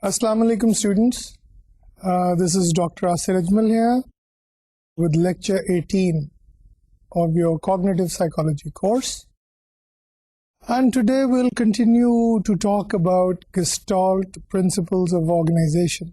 Assalamu alaikum students. This is Dr. Asir Ajmal here with lecture 18 of your cognitive psychology course. And today we'll continue to talk about Gestalt principles of organization.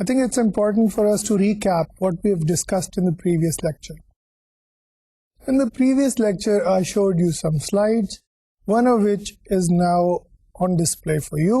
I think it's important for us to recap what we have discussed in the previous lecture. In the previous lecture, I showed you some slides, one of which is now on display for you.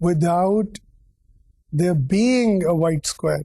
without there being a white square.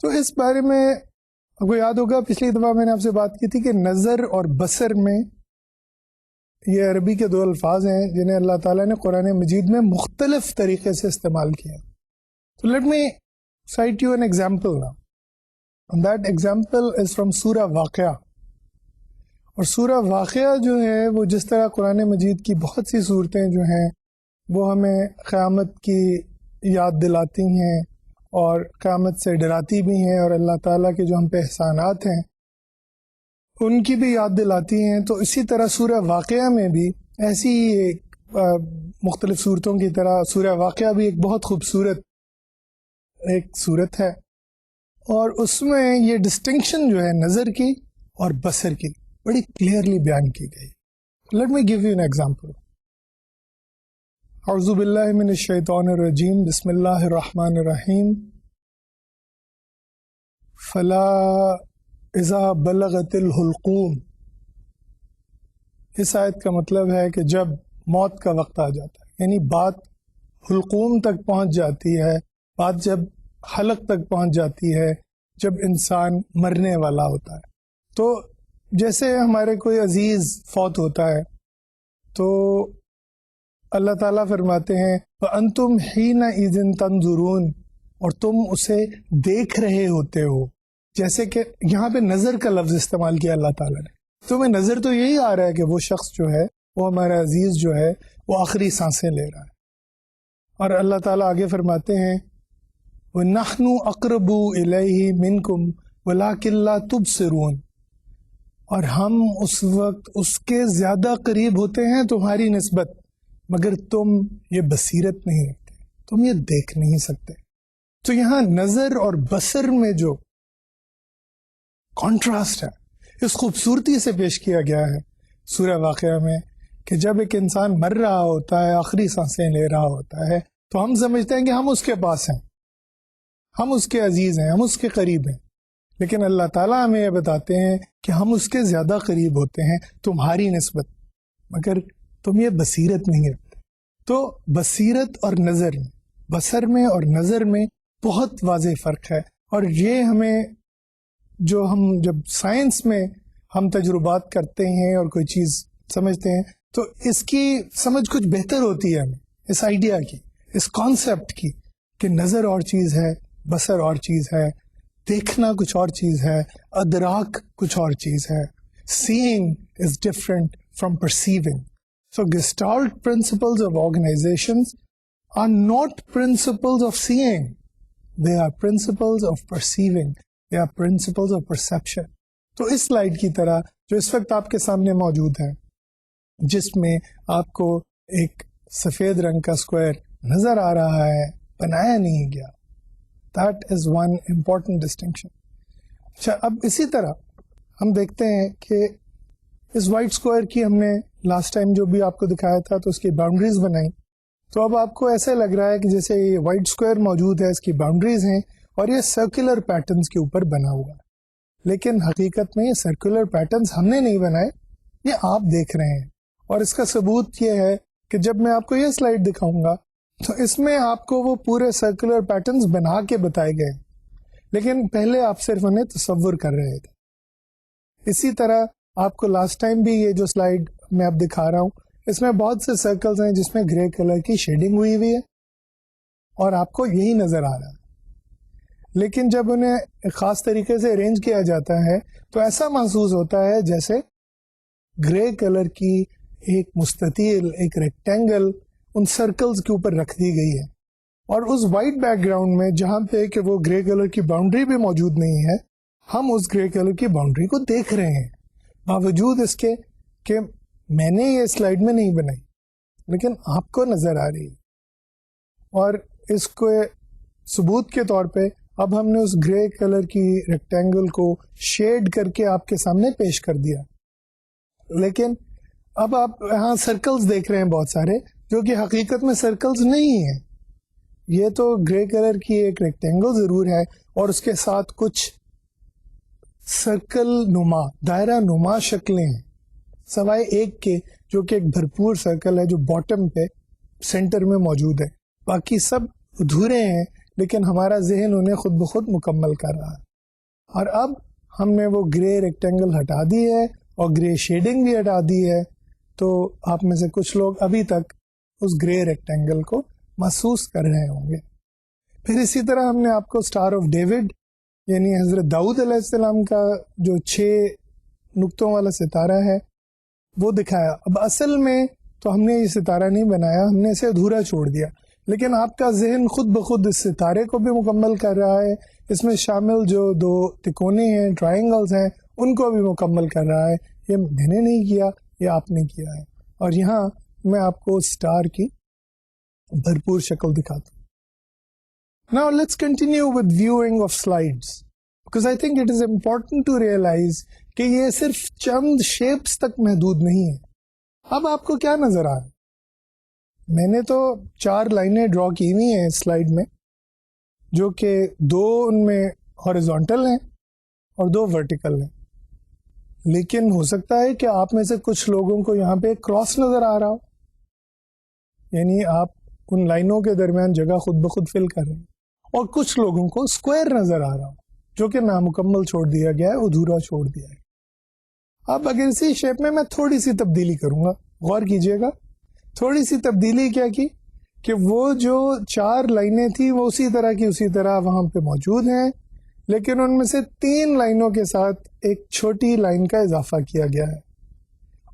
تو اس بارے میں آپ کو یاد ہوگا پچھلی دفعہ میں نے آپ سے بات کی تھی کہ نظر اور بصر میں یہ عربی کے دو الفاظ ہیں جنہیں اللہ تعالیٰ نے قرآن مجید میں مختلف طریقے سے استعمال کیا. تو let me cite you an example now, and that example is from سورہ واقعہ. اور سورہ واقعہ جو ہے وہ جس طرح قرآن مجید کی بہت سی صورتیں جو ہیں وہ ہمیں قیامت کی یاد دلاتی ہیں اور قیامت سے ڈراتی بھی ہیں, اور اللہ تعالیٰ کے جو ہم پہ احسانات ہیں ان کی بھی یاد دلاتی ہیں. تو اسی طرح سورہ واقعہ میں بھی ایسی ایک مختلف صورتوں کی طرح سورہ واقعہ بھی ایک بہت خوبصورت ایک صورت ہے, اور اس میں یہ ڈسٹنکشن جو ہے نظر کی اور بصر کی بڑی کلیئرلی بیان کی گئی. Let me give you an example. اعوذ باللہ من الشیطان الرجیم, بسم اللہ الرحمن الرحیم. فلا اذا بلغت الحلقوم, اس آیت کا مطلب ہے کہ جب موت کا وقت آ جاتا ہے, یعنی بات حلقوم تک پہنچ جاتی ہے, بات جب حلق تک پہنچ جاتی ہے, جب انسان مرنے والا ہوتا ہے. تو جیسے ہمارے کوئی عزیز فوت ہوتا ہے تو اللہ تعالیٰ فرماتے ہیں وَأَنْتُمْ حِينَئِذٍ تَنْظُرُونَ, اور تم اسے دیکھ رہے ہوتے ہو. جیسے کہ یہاں پہ نظر کا لفظ استعمال کیا اللہ تعالیٰ نے. تمہیں نظر تو یہی آ رہا ہے کہ وہ شخص جو ہے وہ ہمارا عزیز جو ہے وہ آخری سانسیں لے رہا ہے. اور اللہ تعالیٰ آگے فرماتے ہیں وَنَحْنُ أَقْرَبُ إِلَيْهِ مِنْكُمْ وَلَكِنْ لَا تُبْصِرُونَ, اور ہم اس وقت اس کے زیادہ قریب ہوتے ہیں تمہاری نسبت, مگر تم یہ بصیرت نہیں رکھتے, تم یہ دیکھ نہیں سکتے. تو یہاں نظر اور بصر میں جو کانٹراسٹ ہے اس خوبصورتی سے پیش کیا گیا ہے سورہ واقعہ میں, کہ جب ایک انسان مر رہا ہوتا ہے, آخری سانسیں لے رہا ہوتا ہے, تو ہم سمجھتے ہیں کہ ہم اس کے پاس ہیں, ہم اس کے عزیز ہیں, ہم اس کے قریب ہیں. لیکن اللہ تعالیٰ ہمیں یہ بتاتے ہیں کہ ہم اس کے زیادہ قریب ہوتے ہیں تمہاری نسبت, مگر تم یہ بصیرت نہیں رکھتے. تو بصیرت اور نظر میں, بصر میں اور نظر میں بہت واضح فرق ہے. اور یہ ہمیں جو ہم جب سائنس میں ہم تجربات کرتے ہیں اور کوئی چیز سمجھتے ہیں تو اس کی سمجھ کچھ بہتر ہوتی ہے ہمیں, اس آئیڈیا کی, اس کانسیپٹ کی کہ نظر اور چیز ہے, بصر اور چیز ہے, دیکھنا کچھ اور چیز ہے, ادراک کچھ اور چیز ہے. Seeing is different from perceiving. So Gestalt principles of organizations are not principles of seeing. They are principles of perceiving. They are principles of perception. تو اس سلائیڈ کی طرح جو اس وقت آپ کے سامنے موجود ہے, جس میں آپ کو ایک سفید رنگ کا اسکوائر نظر آ رہا ہے, بنایا نہیں گیا. That is one important distinction. اچھا, اب اسی طرح ہم دیکھتے ہیں کہ اس وائٹ اسکوائر کی ہم نے لاسٹ ٹائم جو بھی آپ کو دکھایا تھا تو اس کی باؤنڈریز بنائی. تو اب آپ کو ایسا لگ رہا ہے کہ جیسے یہ وائٹ اسکوائر موجود ہے، اس کی باؤنڈریز ہیں اور یہ سرکولر پیٹرنز کے اوپر بنا ہوا ہے، لیکن حقیقت میں یہ سرکولر پیٹرنز ہم نے نہیں بنائے، یہ آپ دیکھ رہے ہیں. اور اس کا ثبوت یہ ہے کہ جب میں آپ کو یہ سلائیڈ دکھاؤں گا تو اس میں آپ کو وہ پورے سرکولر پیٹرنز بنا کے بتائے گئے، لیکن پہلے آپ صرف انہیں تصور کر رہے تھے. اسی طرح آپ کو لاسٹ ٹائم بھی یہ جو سلائیڈ میں اب دکھا رہا ہوں، اس میں بہت سے سرکلز ہیں جس میں گرے کلر کی شیڈنگ ہوئی ہوئی ہے اور آپ کو یہی نظر آ رہا ہے. لیکن جب انہیں ایک خاص طریقے سے ارینج کیا جاتا ہے تو ایسا محسوس ہوتا ہے جیسے گرے کلر کی ایک مستطیل، ایک ریکٹینگل ان سرکلز کے اوپر رکھ دی گئی ہے، اور اس وائٹ بیک گراؤنڈ میں جہاں پہ کہ وہ گرے کلر کی باؤنڈری بھی موجود نہیں ہے، ہم اس گرے کلر کی باؤنڈری کو دیکھ رہے ہیں، باوجود اس کے کہ میں نے یہ سلائیڈ میں نہیں بنائی لیکن آپ کو نظر آ رہی ہے. اور اس کو ثبوت کے طور پہ اب ہم نے اس گرے کلر کی ریکٹینگل کو شیڈ کر کے آپ کے سامنے پیش کر دیا. لیکن اب آپ یہاں سرکلز دیکھ رہے ہیں بہت سارے، جو کہ حقیقت میں سرکلز نہیں ہیں. یہ تو گرے کلر کی ایک ریکٹینگل ضرور ہے اور اس کے ساتھ کچھ سرکل نما، دائرہ نما شکلیں ہیں، سوائے ایک کے جو کہ ایک بھرپور سرکل ہے جو باٹم پہ سینٹر میں موجود ہے. باقی سب ادھورے ہیں لیکن ہمارا ذہن انہیں خود بخود مکمل کر رہا ہے. اور اب ہم نے وہ گرے ریکٹینگل ہٹا دی ہے اور گرے شیڈنگ بھی ہٹا دی ہے، تو آپ میں سے کچھ لوگ ابھی تک اس گرے ریکٹینگل کو محسوس کر رہے ہوں گے. پھر اسی طرح ہم نے آپ کو اسٹار آف ڈیوڈ یعنی حضرت داؤد علیہ السلام کا جو 6 نقطوں والا ستارہ ہے وہ دکھایا. اب اصل میں تو ہم نے یہ ستارہ نہیں بنایا، ہم نے اسے ادھورا چھوڑ دیا، لیکن آپ کا ذہن خود بخود اس ستارے کو بھی مکمل کر رہا ہے، اس میں شامل جو 2 تکونے ہیں، ٹرائنگلز ہیں، ان کو بھی مکمل کر رہا ہے. یہ میں نے نہیں کیا، یہ آپ نے کیا ہے. اور یہاں میں آپ کو اسٹار کی بھرپور شکل دکھاتا ہوں. Now let's continue with viewing of slides because I think it is important to realize کہ یہ صرف چند شیپس تک محدود نہیں ہے. اب آپ کو کیا نظر آ رہا ہے؟ میں نے تو 4 لائنیں ڈرا کی ہوئی ہیں اس سلائیڈ میں، جو کہ 2 ان میں ہاریزونٹل ہیں اور 2 ورٹیکل ہیں. لیکن ہو سکتا ہے کہ آپ میں سے کچھ لوگوں کو یہاں پہ کراس نظر آ رہا ہو، یعنی آپ ان لائنوں کے درمیان جگہ خود بخود فل کر رہے ہیں، اور کچھ لوگوں کو اسکوائر نظر آ رہا ہو جو کہ نامکمل چھوڑ دیا گیا ہے، ادھورا چھوڑ دیا ہے. اب اگر اسی شیپ میں تھوڑی سی تبدیلی کروں گا، غور کیجئے گا، تھوڑی سی تبدیلی کیا کی کہ وہ جو 4 لائنیں تھیں وہ اسی طرح کی اسی طرح وہاں پہ موجود ہیں، لیکن ان میں سے 3 لائنوں کے ساتھ ایک چھوٹی لائن کا اضافہ کیا گیا ہے.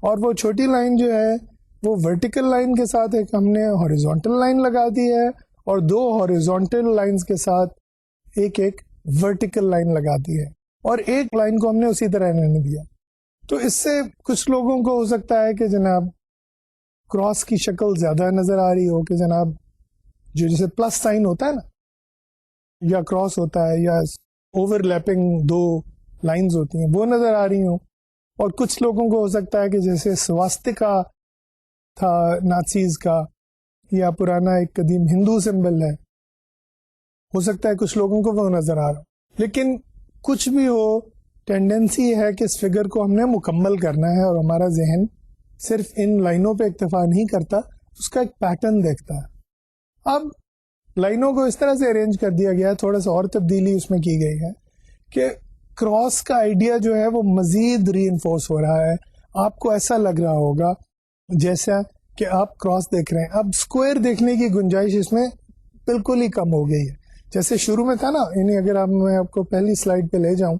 اور وہ چھوٹی لائن جو ہے وہ ورٹیکل لائن کے ساتھ ایک ہم نے ہاریزونٹل لائن لگا دی ہے، اور 2 ہاریزونٹل لائنز کے ساتھ ایک ورٹیکل لائن لگا دی ہے، اور ایک لائن کو ہم نے اسی طرح رہنے دیا. تو اس سے کچھ لوگوں کو ہو سکتا ہے کہ جناب کراس کی شکل زیادہ نظر آ رہی ہو، کہ جناب جو جیسے پلس سائن ہوتا ہے نا، یا کراس ہوتا ہے، یا اوور لیپنگ 2 لائنز ہوتی ہیں وہ نظر آ رہی ہوں. اور کچھ لوگوں کو ہو سکتا ہے کہ جیسے سواستکا تھا نازیز کا، یا پرانا ایک قدیم ہندو سمبل ہے، ہو سکتا ہے کچھ لوگوں کو وہ نظر آ رہا. لیکن کچھ بھی ہو، ٹینڈنسی ہے کہ اس فگر کو ہم نے مکمل کرنا ہے، اور ہمارا ذہن صرف ان لائنوں پہ اکتفا نہیں کرتا، اس کا ایک پیٹرن دیکھتا ہے. اب لائنوں کو اس طرح سے ارینج کر دیا گیا ہے، تھوڑا سا اور تبدیلی اس میں کی گئی ہے کہ کراس کا آئیڈیا جو ہے وہ مزید ری انفورس ہو رہا ہے. آپ کو ایسا لگ رہا ہوگا جیسا کہ آپ کراس دیکھ رہے ہیں. اب اسکوائر دیکھنے کی گنجائش اس میں بالکل ہی کم ہو گئی ہے. جیسے شروع میں تھا نا، یعنی اگر میں آپ کو پہلی سلائیڈ پہ لے جاؤں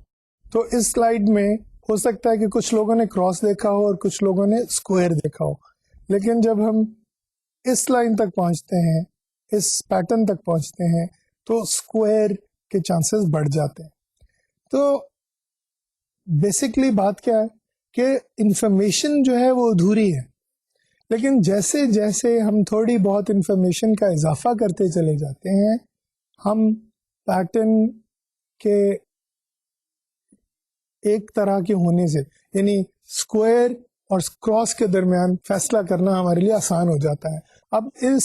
تو اس سلائیڈ میں ہو سکتا ہے کہ کچھ لوگوں نے کراس دیکھا ہو اور کچھ لوگوں نے اسکوائر دیکھا ہو، لیکن جب ہم اس لائن تک پہنچتے ہیں، اس پیٹرن تک پہنچتے ہیں، تو اسکوائر کے چانسز بڑھ جاتے ہیں. تو بیسکلی بات کیا ہے کہ انفارمیشن جو ہے وہ ادھوری ہے، لیکن جیسے جیسے ہم تھوڑی بہت انفارمیشن کا اضافہ کرتے چلے جاتے ہیں، ہم پیٹرن کے ایک طرح کے ہونے سے، یعنی اسکوائر اور کراس کے درمیان فیصلہ کرنا ہمارے لیے آسان ہو جاتا ہے. اب اس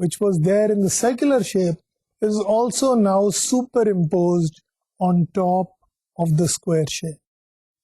which was there in the circular shape is also now superimposed on top of the square shape.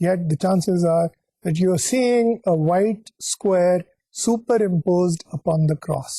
yet the chances are that you are seeing a white square superimposed upon the cross.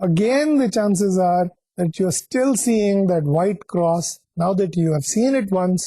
Again the chances are that you are still seeing that white cross. Now that you have seen it once,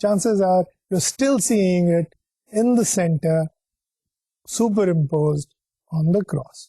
chances are you are still seeing it in the center superimposed on the cross.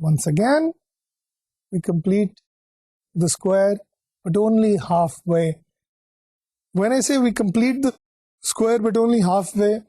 Once again, we complete the square, but only halfway. When I say we complete the square, but only halfway,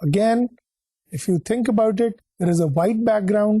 Again, if you think about it, there is a white background.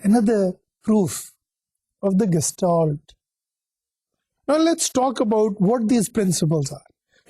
Another proof of the Gestalt. Now let's talk about what these principles are.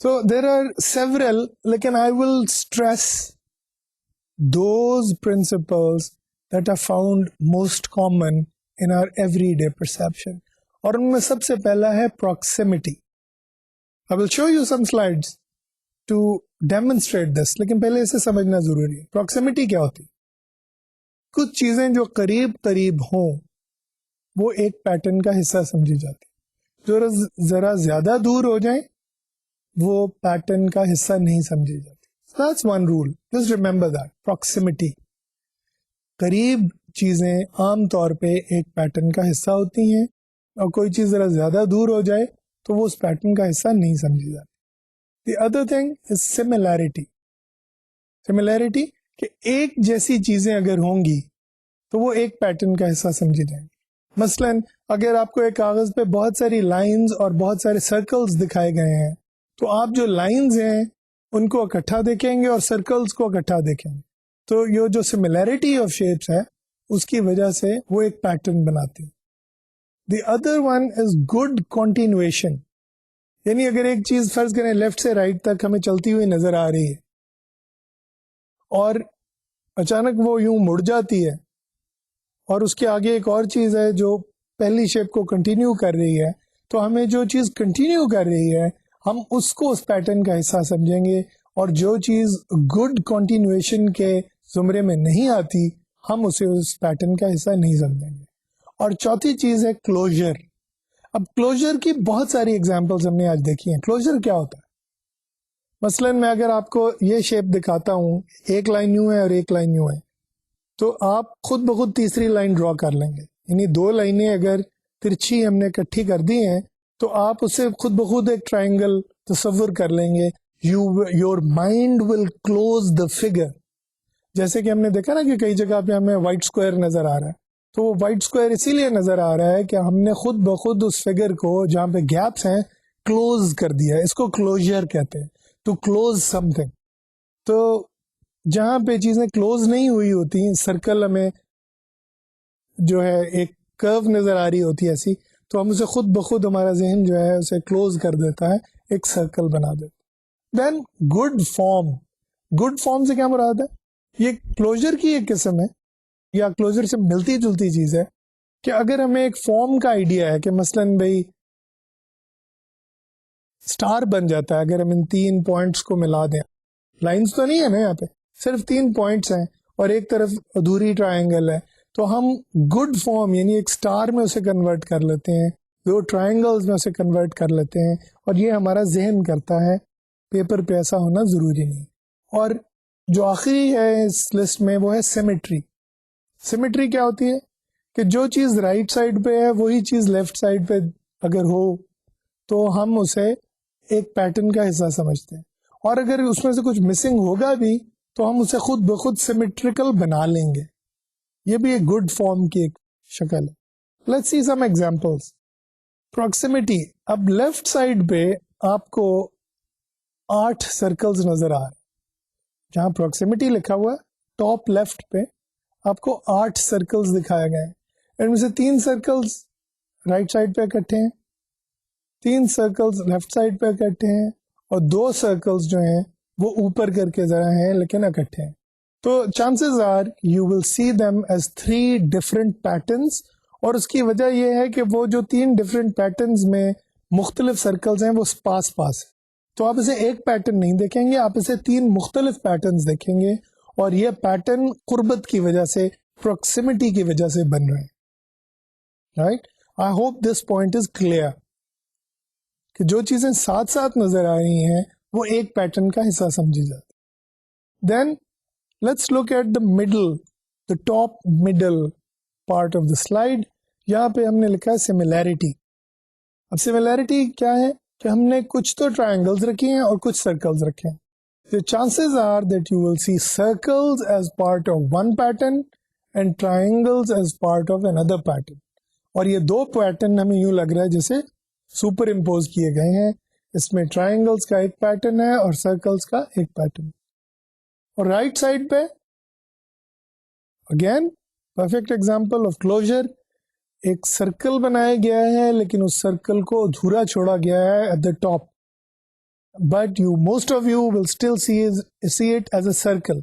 So there are several, lekin I will stress those principles that are found most common in our everyday perception. اور ان میں سب سے پہلا ہے proximity. I will show you some slides to demonstrate this, لیکن پہلے اسے سمجھنا ضروری ہے. proximity کیا ہوتی؟ کچھ چیزیں جو قریب قریب ہوں وہ ایک پیٹرن کا حصہ سمجھی جاتی، جو ذرا زیادہ دور ہو جائیں وہ پیٹرن کا حصہ نہیں سمجھی جاتی. That's one rule. Just remember that. Proximity. قریب چیزیں عام طور پہ ایک پیٹرن کا حصہ ہوتی ہیں، اور کوئی چیز ذرا زیادہ دور ہو جائے تو وہ اس پیٹرن کا حصہ نہیں سمجھی جاتی. The other thing is similarity. Similarity کہ ایک جیسی چیزیں اگر ہوں گی تو وہ ایک پیٹرن کا حصہ سمجھی جائیں گی. مثلا اگر آپ کو ایک کاغذ پہ بہت ساری لائنز اور بہت سارے سرکلز دکھائے گئے ہیں تو آپ جو لائنز ہیں ان کو اکٹھا دیکھیں گے اور سرکلز کو اکٹھا دیکھیں گے، تو یہ جو سملیرٹی آف شیپس ہے اس کی وجہ سے وہ ایک پیٹرن بناتی ہے. The other one is good continuation, یعنی اگر ایک چیز فرض کریں لیفٹ سے رائٹ تک ہمیں چلتی ہوئی نظر آ رہی ہے اور اچانک وہ یوں مڑ جاتی ہے اور اس کے آگے ایک اور چیز ہے جو پہلی شیپ کو کنٹینیو کر رہی ہے، تو ہمیں جو چیز کنٹینیو کر رہی ہے ہم اس کو اس پیٹرن کا حصہ سمجھیں گے، اور جو چیز گڈ کنٹینویشن کے زمرے میں نہیں آتی ہم اسے اس پیٹرن کا حصہ نہیں سمجھیں گے. اور چوتھی چیز ہے کلوجر. اب کلوجر کی بہت ساری ایگزامپلز ہم نے آج دیکھی ہیں. کلوجر کیا ہوتا ہے؟ مثلا میں اگر آپ کو یہ شیپ دکھاتا ہوں، ایک لائن یوں ہے اور ایک لائن یوں ہے، تو آپ خود بخود تیسری لائن ڈرا کر لیں گے. یعنی دو لائنیں اگر ترچھی ہم نے اکٹھی کر دی ہیں تو آپ اسے خود بخود ایک ٹرائنگل تصور کر لیں گے. Your mind will close the figure. جیسے کہ ہم نے دیکھا نا کہ کئی جگہ پہ ہمیں وائٹ اسکوائر نظر آ رہا ہے، تو وہ وائٹ اسکوائر اسی لیے نظر آ رہا ہے کہ ہم نے خود بخود اس فگر کو جہاں پہ گیپس ہیں کلوز کر دیا ہے. اس کو کلوجر کہتے ہیں، ٹو کلوز سم تھنگ. تو جہاں پہ چیزیں کلوز نہیں ہوئی ہوتی، سرکل ہمیں جو ہے ایک کرو نظر آ رہی ہوتی ہے ایسی، تو ہم اسے خود بخود ہمارا ذہن جو ہے اسے کلوز کر دیتا ہے، ایک سرکل بنا دیتا. دین گڈ فارم. گڈ فارم سے کیا مراد ہے؟ یہ کلوجر کی ایک قسم ہے یا کلوجر سے ملتی جلتی چیز ہے کہ اگر ہمیں ایک فارم کا آئیڈیا ہے کہ مثلاً بھائی اسٹار بن جاتا ہے اگر ہم ان تین پوائنٹس کو ملا دیں. لائنز تو نہیں ہے نا یہاں پہ، صرف تین پوائنٹس ہیں اور ایک طرف ادھوری ٹرائنگل ہے، تو ہم گڈ فارم یعنی ایک سٹار میں اسے کنورٹ کر لیتے ہیں، دو ٹرائنگلز میں اسے کنورٹ کر لیتے ہیں، اور یہ ہمارا ذہن کرتا ہے. پیپر پہ ایسا ہونا ضروری نہیں. اور جو آخری ہے اس لسٹ میں وہ ہے سیمیٹری. سیمیٹری کیا ہوتی ہے؟ کہ جو چیز رائٹ سائڈ پہ ہے وہی چیز لیفٹ سائڈ پہ اگر ہو تو ہم اسے ایک پیٹرن کا حصہ سمجھتے ہیں، اور اگر اس میں سے کچھ مسنگ ہوگا بھی تو ہم اسے خود بخود سیمیٹریکل بنا لیں گے. یہ بھی ایک گڈ فارم کی ایک شکل ہے. Let's see some examples. Proximity. اب لیفٹ سائڈ پہ آپ کو 8 سرکلز نظر آ رہے ہیں. جہاں پروکسیمیٹی لکھا ہوا ہے ٹاپ لیفٹ پہ آپ کو 8 سرکلز دکھائے گئے ہیں. ان میں سے 3 سرکلز رائٹ سائڈ پہ اکٹھے ہیں، 3 سرکلز لیفٹ سائڈ پہ اکٹھے ہیں، اور 2 سرکلز جو ہیں وہ اوپر کر کے ذرا ہیں لیکن اکٹھے ہیں. تو chances are you will see them as 3 different patterns, اور اس کی وجہ یہ ہے کہ وہ جو 3 ڈفرینٹ پیٹرنس میں مختلف سرکلز ہیں وہ پاس پاس ہیں. تو آپ اسے ایک پیٹرن نہیں دیکھیں گے، آپ اسے 3 مختلف پیٹرنز دیکھیں گے، اور یہ پیٹرن قربت کی وجہ سے، پروکسیمیٹی کی وجہ سے بن رہے ہیں. Right? I hope this point is clear کہ جو چیزیں ساتھ ساتھ نظر آ رہی ہیں وہ ایک پیٹرن کا حصہ سمجھی جاتی. Then let's look at the middle, the top middle part of the slide. یہاں پہ ہم نے لکھا ہے سملیرٹی. اب سملیرٹی کیا ہے کہ ہم نے کچھ تو ٹرائنگلز رکھی ہیں اور کچھ سرکلز رکھے ہیں. The chances are that you will see circles as part of one pattern and triangles as part of another pattern. اور یہ 2 پیٹرن ہمیں یوں لگ رہا ہے جیسے سپر امپوز کیے گئے ہیں. اس میں ٹرائنگلز کا ایک پیٹرن ہے اور سرکلز کا ایک پیٹرن. اور رائٹ سائڈ پہ again perfect example of closure. ایک سرکل بنایا گیا ہے لیکن اس سرکل کو ادھورا چھوڑا گیا ہے at the top. but most of you will still see it as a circle.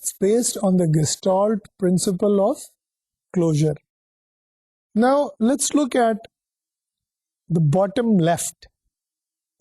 It's based on the Gestalt principle of closure. Now let's look at the bottom left,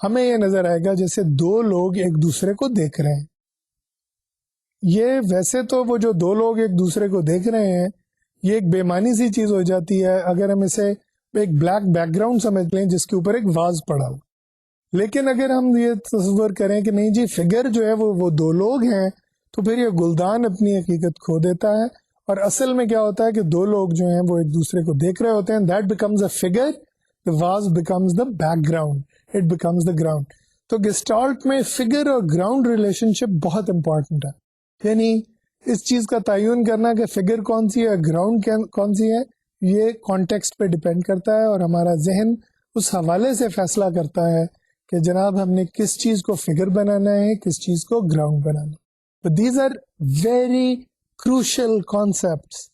ہمیں یہ نظر آئے گا جیسے دو لوگ ایک دوسرے کو دیکھ رہے ہیں. یہ ویسے تو وہ جو دو لوگ ایک دوسرے کو دیکھ رہے ہیں یہ ایک بے معنی سی چیز ہو جاتی ہے اگر ہم اسے ایک بلیک بیک گراؤنڈ سمجھ لیں جس کے اوپر ایک واز پڑا ہو. لیکن اگر ہم یہ تصور کریں کہ نہیں جی فگر جو ہے وہ دو لوگ ہیں تو پھر یہ گلدان اپنی حقیقت کھو دیتا ہے اور اصل میں کیا ہوتا ہے کہ دو لوگ جو ہیں وہ ایک دوسرے کو دیکھ رہے ہوتے ہیں. That becomes a figure, the vase becomes the background, it becomes the ground. تو گسٹالٹ میں فگر اور گراؤنڈ ریلیشن شپ بہت امپورٹنٹ ہے. یعنی اس چیز کا تعین کرنا کہ فگر کون سی ہے گراؤنڈ کون سی ہے یہ کانٹیکسٹ پہ ڈپینڈ کرتا ہے اور ہمارا ذہن اس حوالے سے فیصلہ کرتا ہے کہ جناب ہم نے کس چیز کو فگر بنانا ہے کس چیز کو گراؤنڈ بنانا ہے. But these are very crucial concepts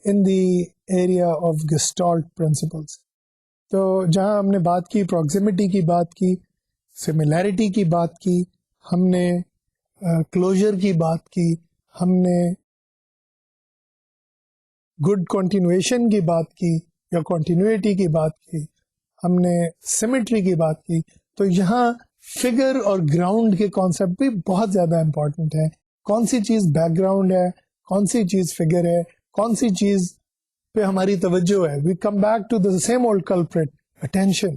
in the area of Gestalt principles. تو جہاں ہم نے بات کی پروکسیمیٹی کی بات کی, سملیرٹی کی بات کی, ہم نے کلوجر کی بات کی, ہم نے گڈ کنٹینویشن کی بات کی یا کنٹینیوٹی کی بات کی, ہم نے سیمیٹری کی بات کی, تو یہاں فگر اور گراؤنڈ کے کانسیپٹ بھی بہت زیادہ امپورٹنٹ ہے. کون سی چیز بیک گراؤنڈ ہے, کون سی چیز فگر ہے, کون سی چیز پہ ہماری توجہ ہے. We come back to the same old culprit, attention,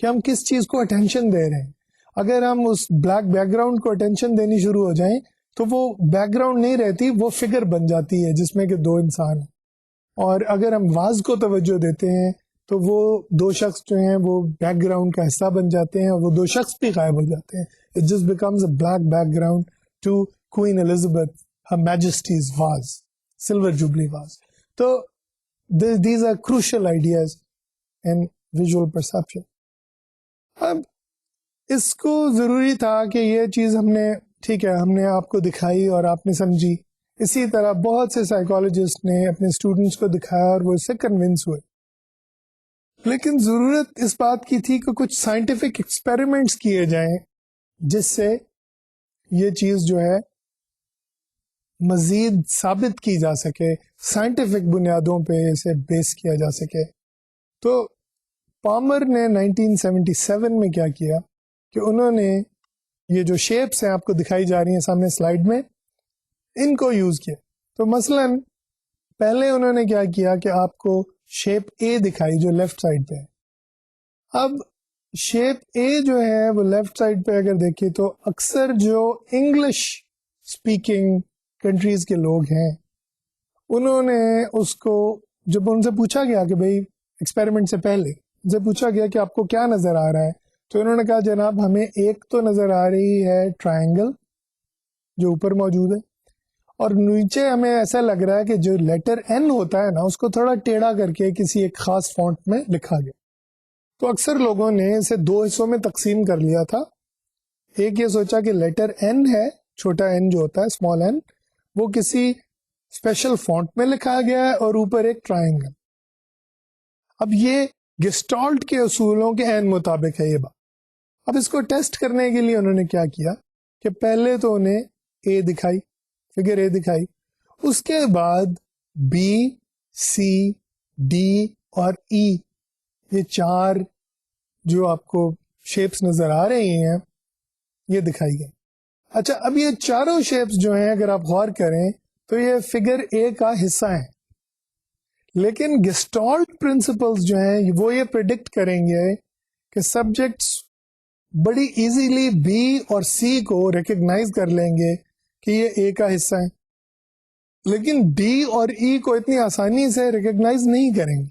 کہ ہم کس چیز کو اٹینشن دے رہے ہیں. اگر ہم اس بلیک بیک گراؤنڈ کو اٹینشن دینی شروع ہو جائیں تو وہ بیک گراؤنڈ نہیں رہتی, وہ فگر بن جاتی ہے جس میں کہ دو انسان ہیں. اور اگر ہم واز کو توجہ دیتے ہیں تو وہ دو شخص جو ہیں وہ بیک گراؤنڈ کا حصہ بن جاتے ہیں اور وہ دو شخص بھی غائب ہو جاتے ہیں. It just becomes a black background to queen Elizabeth her majesty's was, silver jubilee was. تو these are crucial ideas in visual perception. اب اس کو ضروری تھا کہ یہ چیز ہم نے ٹھیک ہے ہم نے آپ کو دکھائی اور آپ نے سمجھی. اسی طرح بہت سے سائیکالوجسٹ نے اپنے اسٹوڈنٹس کو دکھایا اور وہ اس سے کنونس ہوئے. لیکن ضرورت اس بات کی تھی کہ کچھ سائنٹیفک ایکسپیریمنٹس کیے جائیں جس سے یہ چیز جو ہے مزید ثابت کی جا سکے, سائنٹیفک بنیادوں پہ اسے بیس کیا جا سکے. تو پامر نے 1977 میں کیا کیا کہ انہوں نے یہ جو شیپس ہیں آپ کو دکھائی جا رہی ہیں سامنے سلائیڈ میں, ان کو یوز کیا. تو مثلا پہلے انہوں نے کیا کیا کہ آپ کو شیپ اے دکھائی جو لیفٹ سائڈ پہ ہے. اب شیپ اے جو ہے وہ لیفٹ سائڈ پہ اگر دیکھیں تو اکثر جو انگلش اسپیکنگ کنٹریز کے لوگ ہیں انہوں نے اس کو, جب ان سے پوچھا گیا کہ بھائی ایکسپیریمنٹ سے پہلے ان سے پوچھا گیا کہ آپ کو کیا نظر آ رہا ہے, تو انہوں نے کہا جناب ہمیں ایک تو نظر آ رہی ہے ٹرائنگل جو اوپر موجود ہے, اور نیچے ہمیں ایسا لگ رہا ہے کہ جو لیٹر این ہوتا ہے نا اس کو تھوڑا ٹیڑھا کر کے کسی ایک خاص فونٹ میں لکھا گیا. تو اکثر لوگوں نے اسے دو حصوں میں تقسیم کر لیا تھا. ایک یہ سوچا کہ لیٹر این ہے, چھوٹا این جو ہوتا ہے اسمال این, وہ کسی اسپیشل فونٹ میں لکھا گیا ہے اور اوپر ایک ٹرائنگل. اب یہ گسٹالٹ کے اصولوں کے عین مطابق ہے یہ بات. اب اس کو ٹیسٹ کرنے کے لیے انہوں نے کیا کیا کہ پہلے تو انہیں اے دکھائی, فگر اے دکھائی, اس کے بعد بی, سی, ڈی اور ای, یہ چار جو آپ کو شیپس نظر آ رہی ہیں یہ دکھائی گئی. اچھا اب یہ چاروں شیپس جو ہیں اگر آپ غور کریں تو یہ فگر اے کا حصہ ہیں, لیکن گسٹالٹ پرنسپلز جو ہیں وہ یہ پریڈکٹ کریں گے کہ سبجیکٹس بڑی ایزیلی بی اور سی کو ریکگنائز کر لیں گے کہ یہ اے کا حصہ ہے, لیکن ڈی اور ای کو اتنی آسانی سے ریکگنائز نہیں کریں گے.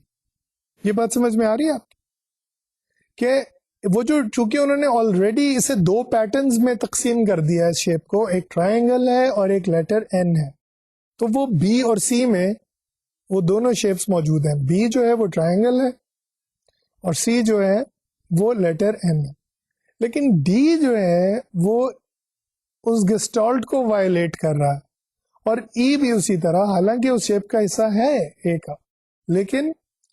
یہ بات سمجھ میں آ رہی ہے آپ کہ وہ جو چونکہ انہوں نے آلریڈی اسے دو پیٹرنز میں تقسیم کر دیا ہے اس شیپ کو, ایک ٹرائنگل ہے اور ایک لیٹر این ہے, تو وہ بی اور سی میں وہ دونوں شیپس موجود ہیں. بی جو ہے وہ ٹرائنگل ہے اور سی جو ہے وہ لیٹر این ہے, لیکن ڈی جو ہے وہ اس گسٹالٹ کو وائلیٹ کر رہا ہے اور ای بھی اسی طرح, حالانکہ اس شیپ کا حصہ ہے اے کا, لیکن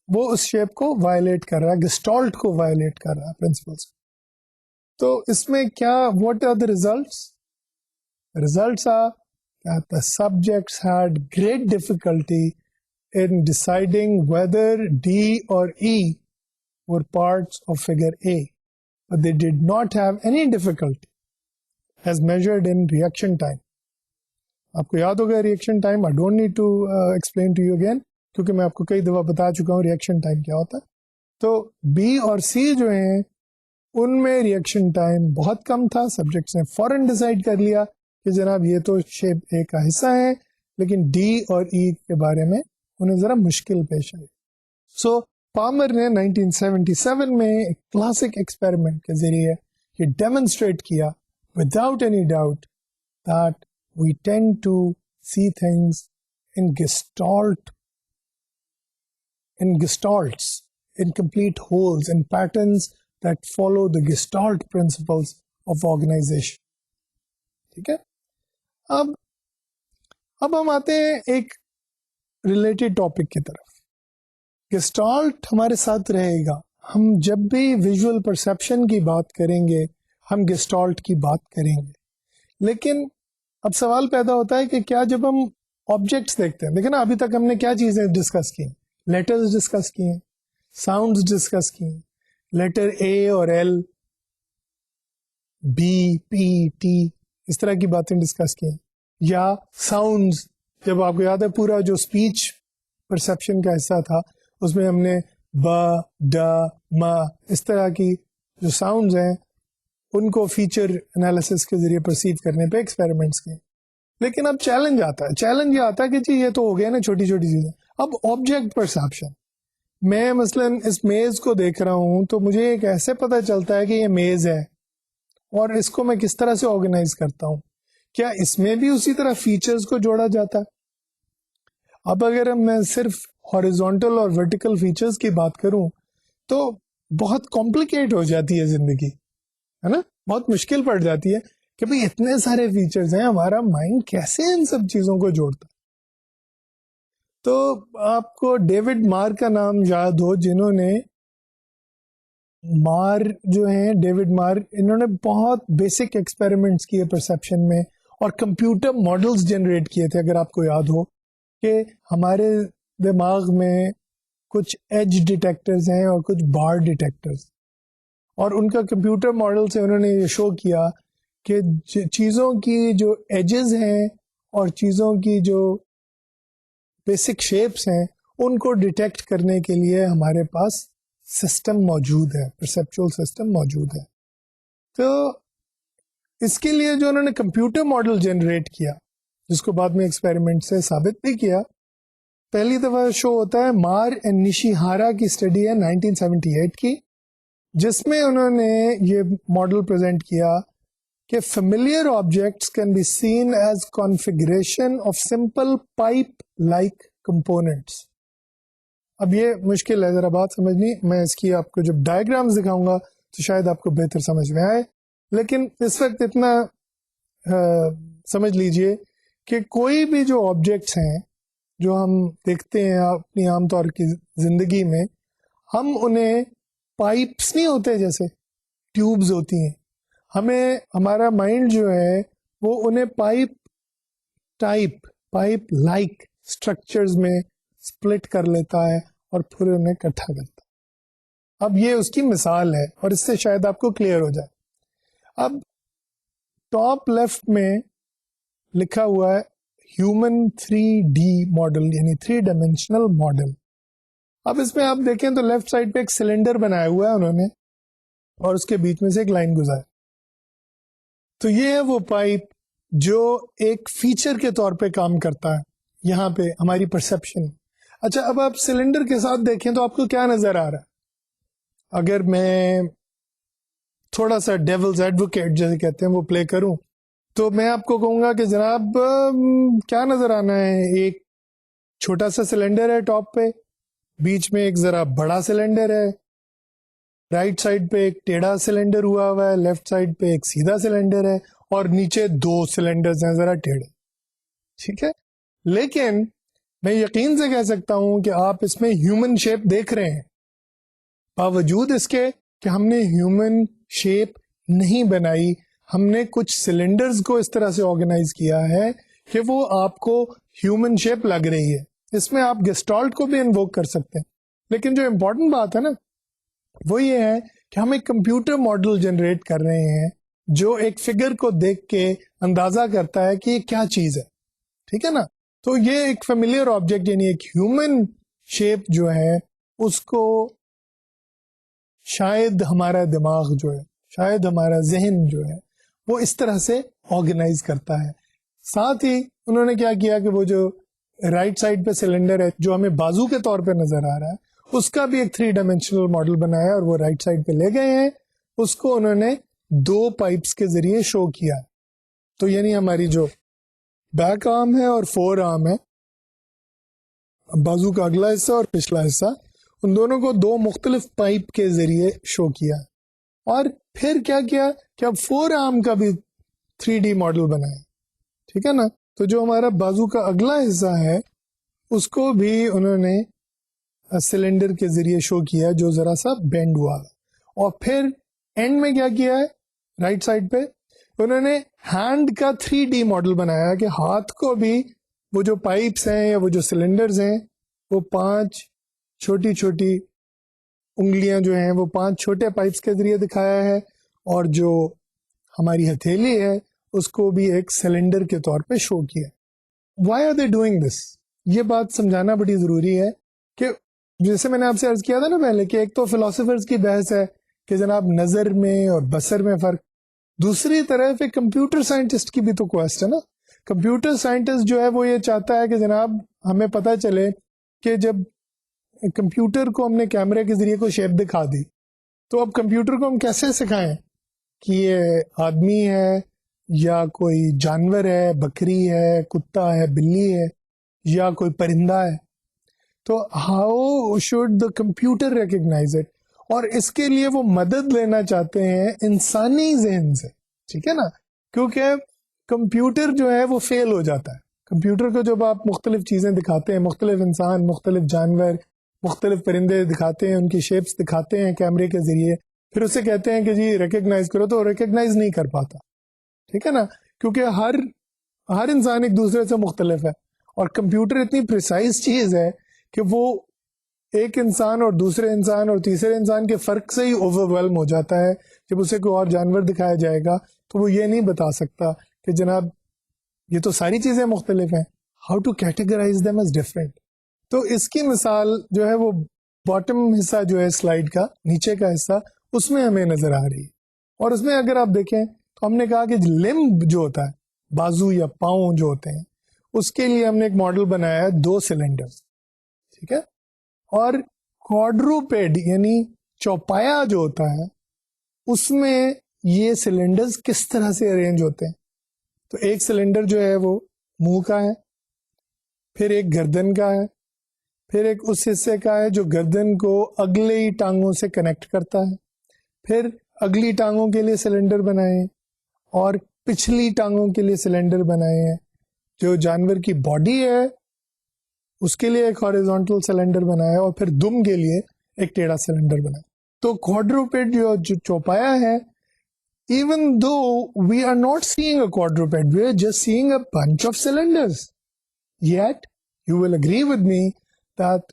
وہ اس شیپ کو وائلیٹ کر رہا ہے, گسٹالٹ کو وائلیٹ کر رہا ہے پرنسپلس. تو اس میں کیا what are the results? Results are that the subjects had great difficulty in deciding whether D or E were parts of figure A. but they did not have any difficulty as measured in reaction time. آپ کو یاد ہوگا reaction time, I don't need to explain to you again, کیونکہ میں آپ کو کئی دفعہ بتا چکا ہوں ریئیکشن ٹائم کیا ہوتا ہے. تو بی اور سی جو ہیں ان میں ریئیکشن ٹائم بہت کم تھا. سبجیکٹس نے فوراً ڈیسائیڈ کر لیا کہ جناب یہ تو شیپ اے کا حصہ ہے, لیکن ڈی اور ای کے بارے میں انہیں ذرا مشکل پیش آئی. سو پالمر نے 1977 میں ایک کلاسک ایکسپیریمنٹ کے ذریعے یہ ڈیمونسٹریٹ کیا without any doubt that we tend to see things in gestalts, in complete wholes, in patterns that follow the gestalt principles of organization. ٹھیک ہے, اب ہم آتے ہیں ایک ریلیٹڈ ٹاپک کی طرف. گسٹالٹ ہمارے ساتھ رہے گا. ہم جب بھی ویژول پرسیپشن کی بات کریں گے ہم گسٹالٹ کی بات کریں گے, لیکن اب سوال پیدا ہوتا ہے کہ کیا جب ہم آبجیکٹس دیکھتے ہیں, دیکھیں نا ابھی تک ہم نے کیا چیزیں ڈسکس کی, لیٹرز ڈسکس کی ہیں, ساؤنڈز ڈسکس کی ہیں, لیٹر اے اور ایل, بی, پی, ٹی, اس طرح کی باتیں ڈسکس کی ہیں. یا ساؤنڈز, جب آپ کو یاد ہے پورا جو اسپیچ پرسیپشن کا حصہ تھا اس میں ہم نے ب, ڈ, م, اس طرح کی جو ساؤنڈز ہیں ان کو فیچر انالیسس کے ذریعے پرسیو کرنے پہ ایکسپیریمنٹس کیے. لیکن اب چیلنج آتا ہے, چیلنج یہ آتا ہے کہ جی یہ تو ہو گیا نا چھوٹی چھوٹی چیزیں. اب آبجیکٹ پرسیپشن, میں مثلا اس میز کو دیکھ رہا ہوں تو مجھے ایک ایسے پتہ چلتا ہے کہ یہ میز ہے اور اس کو میں کس طرح سے آرگنائز کرتا ہوں. کیا اس میں بھی اسی طرح فیچرز کو جوڑا جاتا ہے؟ اب اگر میں صرف ہاریزونٹل اور ورٹیکل فیچرز کی بات کروں تو بہت کمپلیکیٹ ہو جاتی ہے زندگی, ہے نا, بہت مشکل پڑ جاتی ہے کہ بھئی اتنے سارے فیچرز ہیں, ہمارا مائنڈ کیسے ان سب چیزوں کو جوڑتا. تو آپ کو ڈیوڈ مار کا نام یاد ہو, جنہوں نے مار جو ہیں ڈیوڈ مار, انہوں نے بہت بیسک ایکسپیریمنٹس کیے پرسیپشن میں اور کمپیوٹر ماڈلز جنریٹ کیے تھے. اگر آپ کو یاد ہو کہ ہمارے دماغ میں کچھ ایج ڈیٹیکٹرز ہیں اور کچھ بار ڈیٹیکٹرز, اور ان کا کمپیوٹر ماڈل سے انہوں نے یہ شو کیا کہ چیزوں کی جو ایجز ہیں اور چیزوں کی جو بیسک شیپس ہیں ان کو ڈیٹیکٹ کرنے کے لیے ہمارے پاس سسٹم موجود ہے, پرسیپچول سسٹم موجود ہے. تو اس کے لیے جو انہوں نے کمپیوٹر ماڈل جنریٹ کیا, جس کو بعد میں ایکسپیریمنٹ سے ثابت بھی کیا, پہلی دفعہ شو ہوتا ہے مار اینڈ نشیہارا کی اسٹڈی ہے 1978 کی, جس میں انہوں نے یہ ماڈل پریزنٹ کیا کہ familiar objects can be seen as configuration of simple pipe like components. اب یہ مشکل ہے ذرا بات سمجھنی, میں اس کی آپ کو جب ڈائیگرامز دکھاؤں گا تو شاید آپ کو بہتر سمجھ میں آئے, لیکن اس وقت اتنا سمجھ لیجئے کہ کوئی بھی جو آبجیکٹس ہیں جو ہم دیکھتے ہیں اپنی عام طور کی زندگی میں, ہم انہیں پائپس نہیں ہوتے جیسے ٹیوبز ہوتی ہیں, ہمیں ہمارا مائنڈ جو ہے وہ انہیں pipe type, pipe like structures میں سپلٹ کر لیتا ہے اور پھر انہیں اکٹھا کرتا ہے. اب یہ اس کی مثال ہے اور اس سے شاید آپ کو کلیئر ہو جائے. اب ٹاپ لیفٹ میں لکھا ہوا ہے ہیومن 3D ماڈل, یعنی 3 ڈائمینشنل ماڈل. اب اس میں آپ دیکھیں تو لیفٹ سائڈ پہ ایک سلنڈر بنایا ہوا ہے انہوں نے اور اس کے بیچ میں سے ایک لائن گزاری. تو یہ ہے وہ پائپ جو ایک فیچر کے طور پہ کام کرتا ہے یہاں پہ ہماری پرسیپشن. اچھا, اب آپ سلنڈر کے ساتھ دیکھیں تو آپ کو کیا نظر آ رہا ہے؟ اگر میں تھوڑا سا ڈیولز ایڈوکیٹ جیسے کہتے ہیں وہ پلے کروں تو میں آپ کو کہوں گا کہ جناب کیا نظر آنا ہے, ایک چھوٹا سا سلنڈر ہے ٹاپ پہ, بیچ میں ایک ذرا بڑا سلنڈر ہے, رائٹ سائڈ پہ ایک ٹیڑھا سلنڈر ہوا ہوا ہے, لیفٹ سائڈ پہ ایک سیدھا سلنڈر ہے اور نیچے 2 سلنڈرز ہیں ذرا ٹیڑھے. ٹھیک ہے, لیکن میں یقین سے کہہ سکتا ہوں کہ آپ اس میں ہیومن شیپ دیکھ رہے ہیں, باوجود اس کے کہ ہم نے ہیومن شیپ نہیں بنائی, ہم نے کچھ سلنڈرز کو اس طرح سے آرگنائز کیا ہے کہ وہ آپ کو ہیومن شیپ لگ رہی ہے. اس میں آپ گسٹالٹ کو بھی انووک کر سکتے ہیں, لیکن جو امپورٹنٹ بات ہے نا وہ یہ ہے کہ ہم ایک کمپیوٹر ماڈل جنریٹ کر رہے ہیں جو ایک فگر کو دیکھ کے اندازہ کرتا ہے کہ یہ کیا چیز ہے. ٹھیک ہے نا. تو یہ ایک فیملیئر آبجیکٹ یعنی ایک ہیومن شیپ جو ہے اس کو شاید ہمارا دماغ جو ہے, شاید ہمارا ذہن جو ہے وہ اس طرح سے آرگنائز کرتا ہے. ساتھ ہی انہوں نے کیا کیا کہ وہ جو رائٹ سائڈ پہ سلنڈر ہے جو ہمیں بازو کے طور پہ نظر آ رہا ہے اس کا بھی ایک 3 ڈائمینشنل ماڈل بنایا اور وہ رائٹ سائڈ پہ لے گئے ہیں. اس کو انہوں نے 2 پائپس کے ذریعے شو کیا. تو یعنی ہماری جو بیک آرم ہے اور فور آرم ہے, بازو کا اگلا حصہ اور پچھلا حصہ, ان دونوں کو 2 مختلف پائپ کے ذریعے شو کیا. اور پھر کیا کیا کہ اب فور آرم کا بھی 3D ماڈل بنایا. ٹھیک ہے نا. تو جو ہمارا بازو کا اگلا حصہ ہے اس کو بھی انہوں نے سلنڈر کے ذریعے شو کیا جو ذرا سا بینڈ ہوا. اور پھر اینڈ میں کیا کیا ہے, رائٹ سائڈ پہ انہوں نے ہینڈ کا 3D ماڈل بنایا کہ ہاتھ کو بھی وہ جو پائپس ہیں یا وہ جو سلنڈرز ہیں وہ 5 چھوٹی چھوٹی انگلیاں جو ہیں وہ 5 چھوٹے پائپس کے ذریعے دکھایا ہے, اور جو ہماری ہتھیلی ہے اس کو بھی ایک سلنڈر کے طور پہ شو کیا. Why are they doing this? یہ بات سمجھانا بڑی ضروری ہے کہ جیسے میں نے آپ سے عرض کیا تھا نا پہلے کہ ایک تو فلاسفرز کی بحث ہے کہ جناب نظر میں اور بصر میں فرق, دوسری طرف ایک کمپیوٹر سائنٹسٹ کی بھی تو کوسٹ ہے نا. کمپیوٹر سائنٹسٹ جو ہے وہ یہ چاہتا ہے کہ جناب ہمیں پتہ چلے کہ جب کمپیوٹر کو ہم نے کیمرے کے ذریعے کوئی شیپ دکھا دی تو اب کمپیوٹر کو ہم کیسے سکھائیں کہ یہ آدمی ہے یا کوئی جانور ہے, بکری ہے, کتا ہے, بلی ہے یا کوئی پرندہ ہے. تو how should the computer recognise it, اور اس کے لیے وہ مدد لینا چاہتے ہیں انسانی ذہن سے. ٹھیک ہے نا. کیونکہ کمپیوٹر جو ہے وہ فیل ہو جاتا ہے. کمپیوٹر کو جب آپ مختلف چیزیں دکھاتے ہیں, مختلف انسان, مختلف جانور, مختلف پرندے دکھاتے ہیں, ان کی شیپس دکھاتے ہیں کیمرے کے ذریعے, پھر اسے کہتے ہیں کہ جی ریکگنائز کرو, تو ریکگنائز نہیں کر پاتا. ٹھیک ہے نا. کیونکہ ہر انسان ایک دوسرے سے مختلف ہے, اور کمپیوٹر اتنی پریسائز چیز ہے کہ وہ ایک انسان اور دوسرے انسان اور تیسرے انسان کے فرق سے ہی اوور ویلم ہو جاتا ہے. جب اسے کوئی اور جانور دکھایا جائے گا تو وہ یہ نہیں بتا سکتا کہ جناب یہ تو ساری چیزیں مختلف ہیں, how to categorise them as different. تو اس کی مثال جو ہے وہ باٹم حصہ جو ہے سلائیڈ کا, نیچے کا حصہ, اس میں ہمیں نظر آ رہی ہے. اور اس میں اگر آپ دیکھیں تو ہم نے کہا کہ لمب جو ہوتا ہے, بازو یا پاؤں جو ہوتے ہیں, اس کے لیے ہم نے ایک ماڈل بنایا ہے 2 سلنڈر. ٹھیک ہے. اور کوادروپیڈ یعنی چوپایا جو ہوتا ہے اس میں یہ سلنڈرز کس طرح سے ارینج ہوتے ہیں. تو ایک سلنڈر جو ہے وہ منہ کا ہے, پھر ایک گردن کا ہے, پھر ایک اس حصے کا ہے جو گردن کو اگلے ہی ٹانگوں سے کنیکٹ کرتا ہے, پھر اگلی ٹانگوں کے لیے سلنڈر بنائے ہیں, اور پچھلی ٹانگوں کے لیے سلنڈر بنائے ہیں. جو جانور کی باڈی ہے اس کے لیے ایک ہاریزونٹل سلنڈر بنایا, اور پھر دم کے لیے ایک ٹیڑھا سلنڈر بنایا. تو کوادروپیڈ جو چوپایا ہے, even though we are not seeing a quadruped, we are just seeing a bunch of cylinders. Yet, you will agree with me that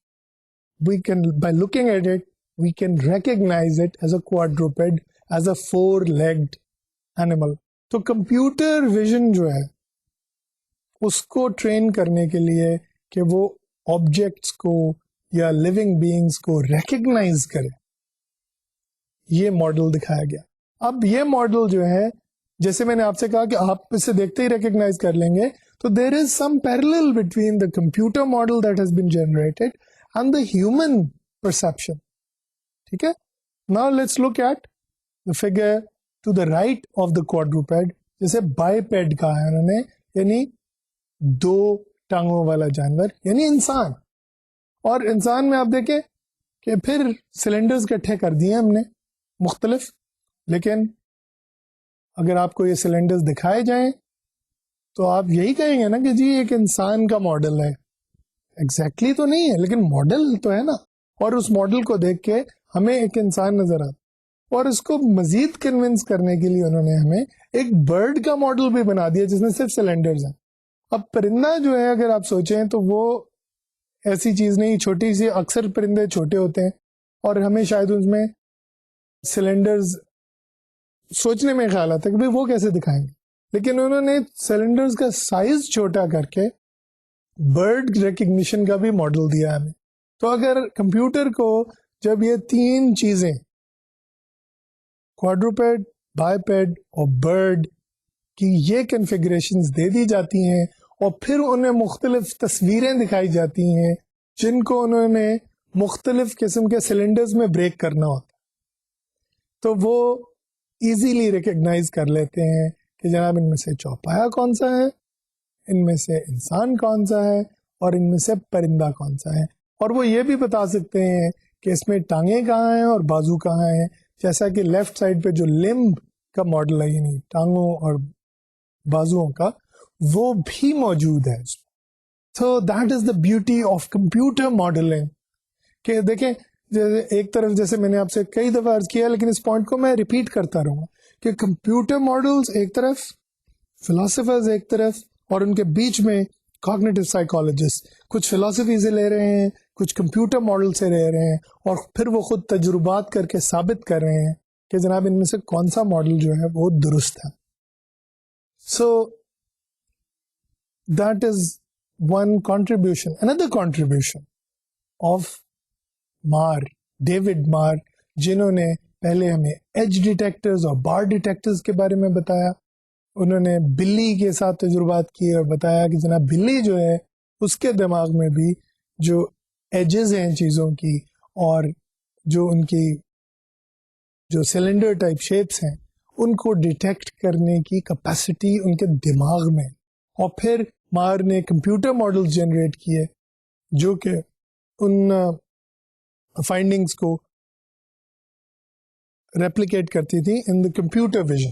we can, by looking at it, we can recognize it as a quadruped, as a 4-legged animal. تو computer vision جو ہے اس کو train کرنے کے لیے کہ وہ objects کو یا لیونگ بینگز کو ریکگنائز کرے, یہ ماڈل دکھایا گیا. اب یہ ماڈل جو ہے جیسے میں نے آپ سے کہا کہ آپ اسے دیکھتے ہی ریکگنائز کر لیں گے, تو there is some parallel between the computer model that has been generated and the human perception. ٹھیک ہے. Now let's look at the figure to the right of the quadruped, جیسے بائیپیڈ کہا ہے انہوں نے, یعنی 2 ٹانگوں والا جانور یعنی انسان. اور انسان میں آپ دیکھیں کہ پھر سلنڈرز اکٹھے کر دیے ہم نے مختلف, لیکن اگر آپ کو یہ سلنڈرز دکھائے جائیں تو آپ یہی کہیں گے نا کہ جی ایک انسان کا ماڈل ہے. ایگزیکٹلی تو نہیں ہے لیکن ماڈل تو ہے نا, اور اس ماڈل کو دیکھ کے ہمیں ایک انسان نظر آتا. اور اس کو مزید کنونس کرنے کے لیے انہوں نے ہمیں ایک برڈ کا ماڈل بھی بنا دیا جس میں صرف سلنڈرز ہیں. اب پرندہ جو ہے اگر آپ سوچیں تو وہ ایسی چیز نہیں, چھوٹی سی, اکثر پرندے چھوٹے ہوتے ہیں اور ہمیں شاید اس میں سلنڈرز سوچنے میں خیال آتا ہے کہ بھائی وہ کیسے دکھائیں گے, لیکن انہوں نے سلنڈرز کا سائز چھوٹا کر کے برڈ ریکگنیشن کا بھی ماڈل دیا ہمیں. تو اگر کمپیوٹر کو جب یہ تین چیزیں کوادروپیڈ, بائیپیڈ اور برڈ کی یہ کنفیگریشنز دے دی جاتی ہیں اور پھر انہیں مختلف تصویریں دکھائی جاتی ہیں جن کو انہوں نے مختلف قسم کے سلنڈرز میں بریک کرنا ہوتا, تو وہ ایزیلی ریکگنائز کر لیتے ہیں کہ جناب ان میں سے چوپایا کون سا ہے, ان میں سے انسان کون سا ہے, اور ان میں سے پرندہ کون سا ہے. اور وہ یہ بھی بتا سکتے ہیں کہ اس میں ٹانگیں کہاں ہیں اور بازو کہاں ہیں, جیسا کہ لیفٹ سائڈ پہ جو لمب کا ماڈل ہے یعنی ٹانگوں اور بازوؤں کا, وہ بھی موجود ہے. So that is the beauty of computer modeling. کہ دیکھیں ایک طرف جیسے میں نے آپ سے کئی دفعہ عرض کیا لیکن اس پوائنٹ کو میں ریپیٹ کرتا رہوں گا کہ کمپیوٹر ماڈلز ایک طرف, فلاسفرز ایک طرف, اور ان کے بیچ میں کاگنیٹو سائیکالوجسٹ کچھ فلاسفی سے لے رہے ہیں, کچھ کمپیوٹر ماڈل سے لے رہے ہیں, اور پھر وہ خود تجربات کر کے ثابت کر رہے ہیں کہ جناب ان میں سے کون سا ماڈل جو ہے وہ درست ہے. So that is one contribution. Another contribution of مار, ڈیوڈ مار, جنہوں نے پہلے ہمیں ایج ڈیٹیکٹرز اور بار ڈیٹیکٹرز کے بارے میں بتایا. انہوں نے بلی کے ساتھ تجربات کیے اور بتایا کہ جناب بلی جو ہے اس کے دماغ میں بھی جو ایجز ہیں چیزوں کی اور جو ان کی جو سلنڈر ٹائپ شیپس ہیں ان کو ڈیٹیکٹ کرنے کی کیپیسٹی ان کے دماغ میں. اور پھر مار نے کمپیوٹر ماڈلز جنریٹ کیے جو کہ ان فائنڈنگز کو ریپلیکیٹ کرتی تھی ان دا کمپیوٹر ویژن.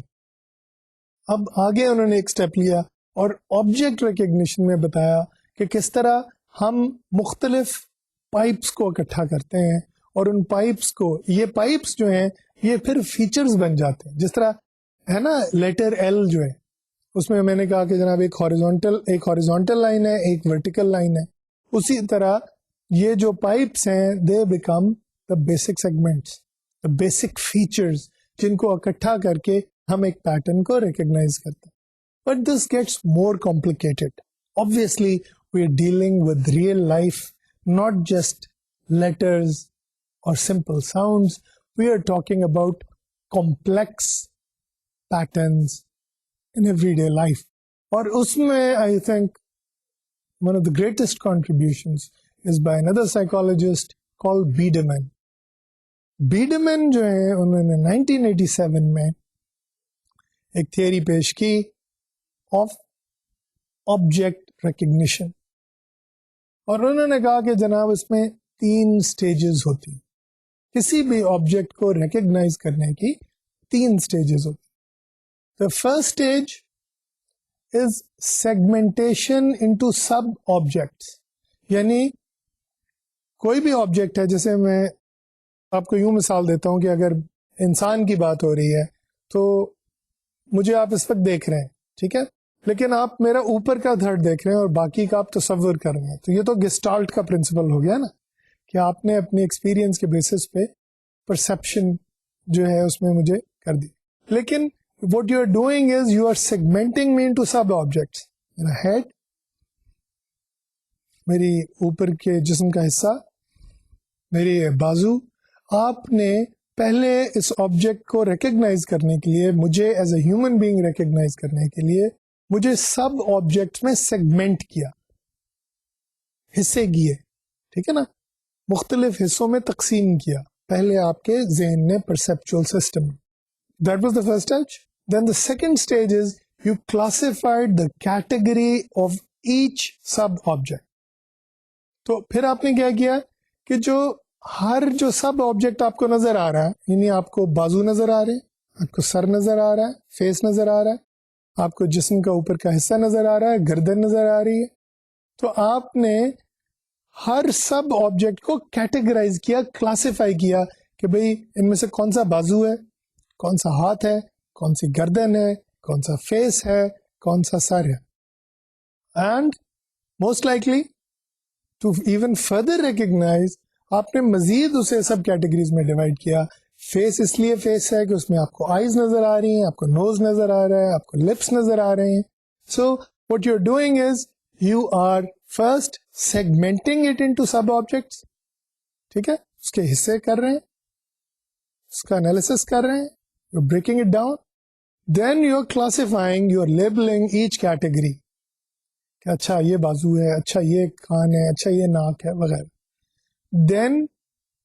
اب آگے انہوں نے ایک سٹیپ لیا اور آبجیکٹ ریکگنیشن میں بتایا کہ کس طرح ہم مختلف پائپس کو اکٹھا کرتے ہیں اور ان پائپس کو, یہ پائپس جو ہیں یہ پھر فیچرز بن جاتے ہیں. جس طرح ہے نا لیٹر ایل جو ہے اس میں نے کہا کہ جناب ایک ہاریزونٹل لائن ہے, ایک ورٹیکل لائن ہے, اسی طرح یہ جو پائپس ہیں they become the basic segments, the basic features جن کو اکٹھا کر کے ہم ایک پیٹرن کو ریکگنائز کرتے ہیں. But this gets more complicated. obviously we are dealing with real life, not just letters or simple sounds. We are talking about complex patterns in everyday life. اور اس میں I think one of the greatest contributions is by another psychologist called Biederman. Biederman جو ہے انہوں نے 1987 میں ایک theory پیش کی آف آبجیکٹ ریکگنیشن, اور انہوں نے کہا کہ جناب اس میں 3 سٹیجز ہوتی ہیں. کسی بھی آبجیکٹ کو ریکگنائز کرنے کی 3 سٹیجز ہوتی. The first stage is segmentation into sub objects. یعنی کوئی بھی آبجیکٹ ہے, جیسے میں آپ کو یوں مثال دیتا ہوں کہ اگر انسان کی بات ہو رہی ہے تو مجھے آپ اس وقت دیکھ رہے ہیں, ٹھیک ہے, لیکن آپ میرا اوپر کا دھڑ دیکھ رہے ہیں اور باقی کا آپ تصور کر رہے ہیں. تو یہ تو گسٹالٹ کا پرنسپل ہو گیا نا, کہ آپ نے اپنی ایکسپیرینس کے بیسس پہ پرسپشن جو ہے اس میں مجھے کر دی. لیکن what you are doing is you are segmenting me into sub objects. میرا head, میری اوپر کے جسم کا حصہ, میری بازو. آپ نے پہلے اس آبجیکٹ کو ریکگنائز کرنے کے لیے, مجھے as a human being recognise کرنے کے لیے مجھے سب آبجیکٹس میں سیگمنٹ کیا, حصے کیے, ٹھیک ہے نا, مختلف حصوں میں تقسیم کیا پہلے آپ کے ذہن نے پرسپچول system. That was the first stage. Then the second stage is you classified the category of each sub object. تو پھر آپ نے کیا کیا کہ ہر جو سب آبجیکٹ آپ کو نظر آ رہا ہے, یعنی آپ کو بازو نظر آ رہے ہیں, آپ کو سر نظر آ رہا ہے, فیس نظر آ رہا ہے, آپ کو جسم کا اوپر کا حصہ نظر آ رہا ہے, گردن نظر آ رہی ہے, تو آپ نے ہر سب آبجیکٹ کو کیٹیگرائز کیا, کلاسیفائی کیا کہ بھئی ان میں سے کون سا بازو ہے, کون سا ہاتھ ہے, کون سی گردن ہے, کون سا فیس ہے, کون سا سر ہے. And most likely to even further recognise آپ نے مزید اسے سب کیٹیگریز میں ڈیوائڈ کیا. فیس اس لیے فیس ہے کہ اس میں آپ کو آئیز نظر آ رہی ہیں, آپ کو نوز نظر آ رہا ہے, آپ کو لپس نظر آ رہے ہیں. سو what you're doing is you are first segmenting it into sub objects. ٹھیک ہے, اس کے حصے کر رہے ہیں, اس کا انالیسس کر رہے ہیں, you're breaking it down, then you're classifying, you're labeling each category کہ اچھا یہ بازو ہے, اچھا یہ کان ہے, اچھا یہ ناک ہے وغیرہ. Then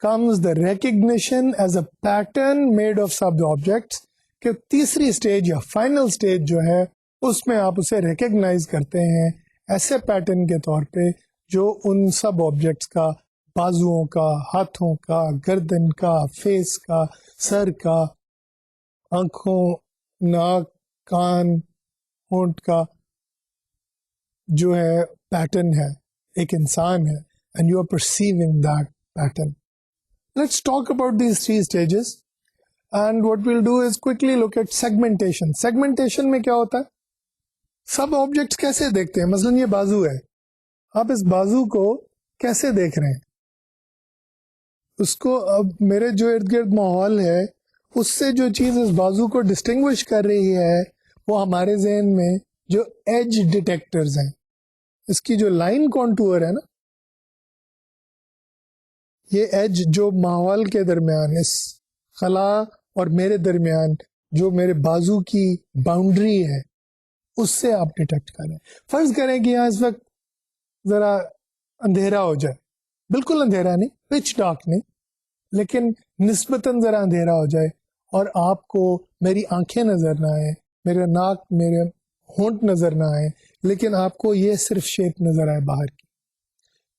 comes the recognition as a pattern made of sub objects کہ تیسری اسٹیج یا فائنل اسٹیج جو ہے اس میں آپ اسے ریکگنائز کرتے ہیں ایسے پیٹرن کے طور پہ جو ان سب آبجیکٹس کا, بازوؤں کا, ہاتھوں کا, گردن کا, فیس کا, سر کا, آنکھوں, ناک, کان, ہونٹ کا جو ہے پیٹرن ہے, ایک انسان ہے, and you are perceiving that pattern. Let's talk about these three stages, and what we'll do is quickly look at segmentation. Segmentation میں کیا ہوتا ہے, سب آبجیکٹس کیسے دیکھتے ہیں. مثلا یہ بازو ہے, آپ اس بازو کو کیسے دیکھ رہے ہیں, اس کو اب میرے جو ارد گرد ماحول ہے اس سے جو چیز اس بازو کو ڈسٹنگوش کر رہی ہے وہ ہمارے ذہن میں جو ایج ڈیٹیکٹرز ہیں, اس کی جو لائن کانٹور ہے نا, یہ ایج جو ماحول کے درمیان, اس خلا اور میرے درمیان جو میرے بازو کی باؤنڈری ہے اس سے آپ ڈیٹیکٹ کریں. فرض کریں کہ یہاں اس وقت ذرا اندھیرا ہو جائے, بالکل اندھیرا نہیں, پچ ڈارک نہیں, لیکن نسبتاً ذرا اندھیرا ہو جائے اور آپ کو میری آنکھیں نظر نہ آئے, میرے ناک, میرے ہونٹ نظر نہ آئے, لیکن آپ کو یہ صرف شیپ نظر آئے باہر کی.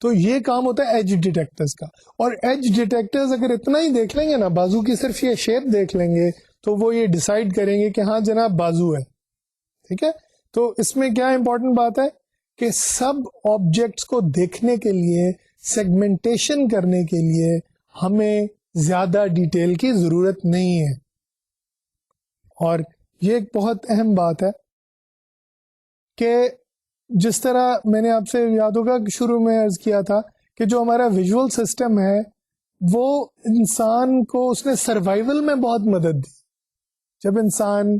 تو یہ کام ہوتا ہے ایج ڈیٹیکٹرز کا. اور ایج ڈیٹیکٹرز اگر اتنا ہی دیکھ لیں گے نا, بازو کی صرف یہ شیپ دیکھ لیں گے, تو وہ یہ ڈیسائیڈ کریں گے کہ ہاں جناب بازو ہے. ٹھیک ہے, تو اس میں کیا امپورٹنٹ بات ہے کہ سب آبجیکٹس کو دیکھنے کے لیے, سیگمنٹیشن کرنے کے لیے ہمیں زیادہ ڈیٹیل کی ضرورت نہیں ہے. اور یہ ایک بہت اہم بات ہے کہ جس طرح میں نے آپ سے یاد ہوگا کہ شروع میں عرض کیا تھا کہ جو ہمارا ویژول سسٹم ہے وہ انسان کو, اس نے سروائیول میں بہت مدد دی. جب انسان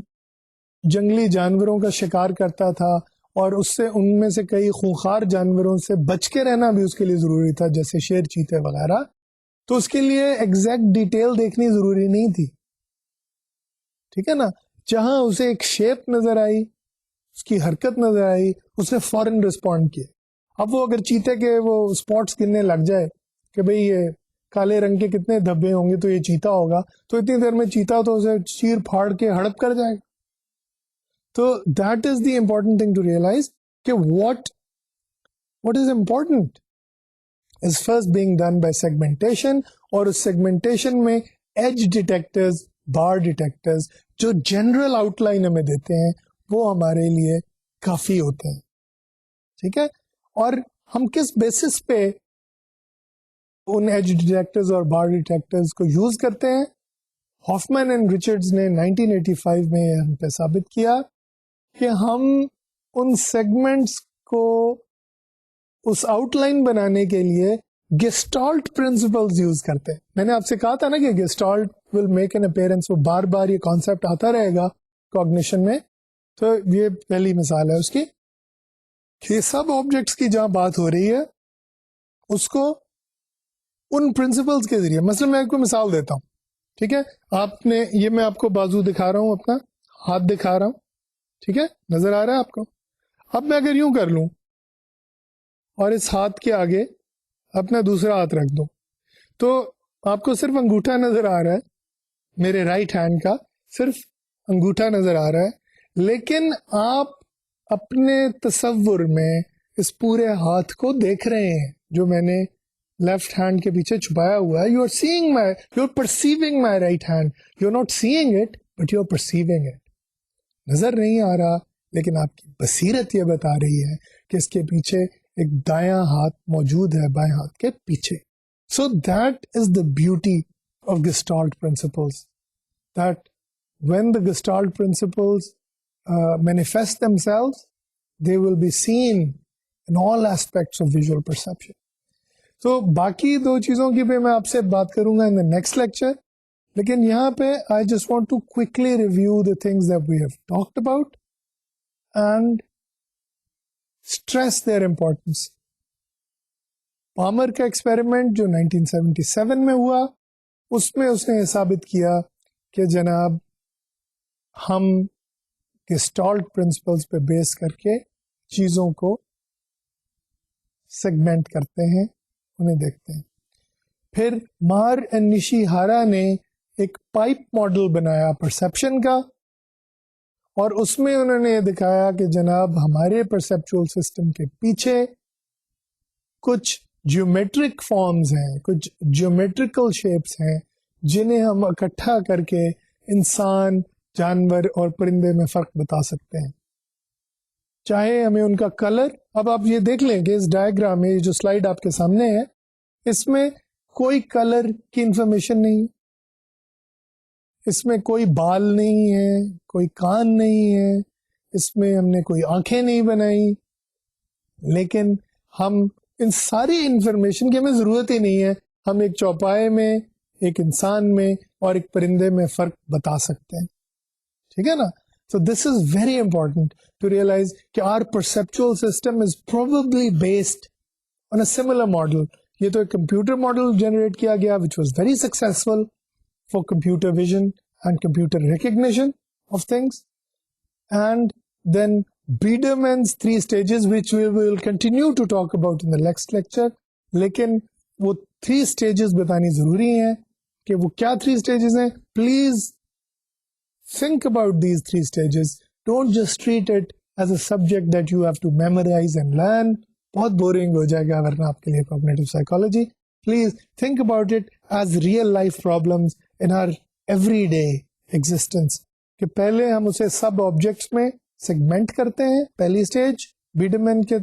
جنگلی جانوروں کا شکار کرتا تھا اور اس سے, ان میں سے کئی خونخوار جانوروں سے بچ کے رہنا بھی اس کے لیے ضروری تھا, جیسے شیر, چیتے وغیرہ, تو اس کے لیے ایگزیکٹ ڈیٹیل دیکھنی ضروری نہیں تھی. ٹھیک ہے نا, جہاں اسے ایک شیپ نظر آئی, اس کی حرکت نظر آئی, اس نے فوراً رسپونڈ کیا. اب وہ اگر چیتے کے وہ اسپاٹس گننے لگ جائے کہ بھئی یہ کالے رنگ کے کتنے دھبے ہوں گے تو یہ چیتا ہوگا, تو اتنی دیر میں چیتا تو اسے چیر پھاڑ کے ہڑپ کر جائے گا. تو that is the important thing to realise کہ what is important is first being done by segmentation, اور اس segmentation میں ایج ڈیٹیکٹرز, بار ڈیٹیکٹرز جو جنرل آؤٹ لائن ہمیں دیتے ہیں وہ ہمارے لیے کافی ہوتے ہیں. ٹھیک ہے, اور ہم کس بیسس پہ ان ایج ڈیٹیکٹرز اور بار ڈیٹیکٹرز کو یوز کرتے ہیں. ہافمین اینڈ ریچرڈز نے 1985 میں ہم پہ ثابت کیا کہ ہم ان سیگمنٹس کو اس آؤٹ لائن بنانے کے لیے گیسٹالٹ پرنسپلز یوز کرتے ہیں. میں نے آپ سے کہا تھا نا کہ gestalt will make an appearance, وہ بار بار یہ کانسیپٹ آتا رہے گا کوگنیشن میں. تو یہ پہلی مثال ہے اس کی کہ سب آبجیکٹس کی جہاں بات ہو رہی ہے اس کو ان پرنسپلز کے ذریعے, مثلا میں آپ کو مثال دیتا ہوں. ٹھیک ہے, آپ نے یہ, میں آپ کو بازو دکھا رہا ہوں, اپنا ہاتھ دکھا رہا ہوں, ٹھیک ہے, نظر آ رہا ہے آپ کو. اب میں اگر یوں کر لوں اور اس ہاتھ کے آگے اپنا دوسرا ہاتھ رکھ دوں تو آپ کو صرف انگوٹھا نظر آ رہا ہے, میرے رائٹ ہینڈ کا صرف انگوٹھا نظر آ رہا ہے, لیکن آپ اپنے تصور میں اس پورے ہاتھ کو دیکھ رہے ہیں جو میں نے لیفٹ ہینڈ کے پیچھے چھپایا ہوا ہے. You are seeing my, you are perceiving my right hand, you are not seeing it but you are perceiving it. نظر نہیں آ رہا لیکن آپ کی بصیرت یہ بتا رہی ہے کہ اس کے پیچھے ایک دایاں ہاتھ موجود ہے بائیں ہاتھ کے پیچھے. So that is the beauty of gestalt principles, that when the Gestalt principles manifest themselves, they will be seen in all aspects of visual perception. تو باقی دو چیزوں کی بھی میں آپ سے بات کروں گا in the next lecture. لیکن یہاں پہ I just want to quickly review the things that we have talked about and stress their importance. پامر کا ایکسپیریمنٹ جو 1977 میں ہوا، اس میں اس نے یہ ثابت کیا کہ جناب ہم گسٹالٹ پرنسپلس پہ بیس کر کے چیزوں کو سیگمنٹ کرتے ہیں، انہیں دیکھتے ہیں. پھر مار اینڈ نشیہارا نے ایک پائپ ماڈل بنایا پرسیپشن کا، اور اس میں انہوں نے یہ دکھایا کہ جناب ہمارے پرسیپچول سسٹم کے پیچھے کچھ جیومیٹرک فارمز ہیں، کچھ جیومیٹریکل شیپس ہیں جنہیں ہم اکٹھا کر کے انسان، جانور اور پرندے میں فرق بتا سکتے ہیں. چاہے ہمیں ان کا کلر، اب آپ یہ دیکھ لیں کہ اس ڈائیگرام میں جو سلائیڈ آپ کے سامنے ہے اس میں کوئی کلر کی انفارمیشن نہیں، اس میں کوئی بال نہیں ہے، کوئی کان نہیں ہے، اس میں ہم نے کوئی آنکھیں نہیں بنائی، لیکن ہم ان ساری انفارمیشن کی ہمیں ضرورت ہی نہیں ہے، ہم ایک چوپائے میں، ایک انسان میں اور ایک پرندے میں فرق بتا سکتے ہیں. ٹھیک ہے نا؟ So this is very important to realize کہ our perceptual system is probably based on a similar model. یہ تو ایک کمپیوٹر ماڈل جنریٹ کیا گیا which was very successful for computer vision and computer recognition of things. And then Biederman's 3 stages which we will continue to talk about in the next lecture. لیکن وہ 3 stages بتانی ضروری ہیں کہ وہ کیا 3 stages ہیں. Please think about these 3 stages. Don't just treat it as a subject that you have to memorize and learn. بہت بورنگ ہو جائے گا ورنہ آپ کے لیے cognitive psychology. Please think about it as real life problems in our everyday existence. کہ پہلے ہم اسے سب آبجیکٹس میں سیگمنٹ کرتے ہیں، پہلی اسٹیج بیڈمین کے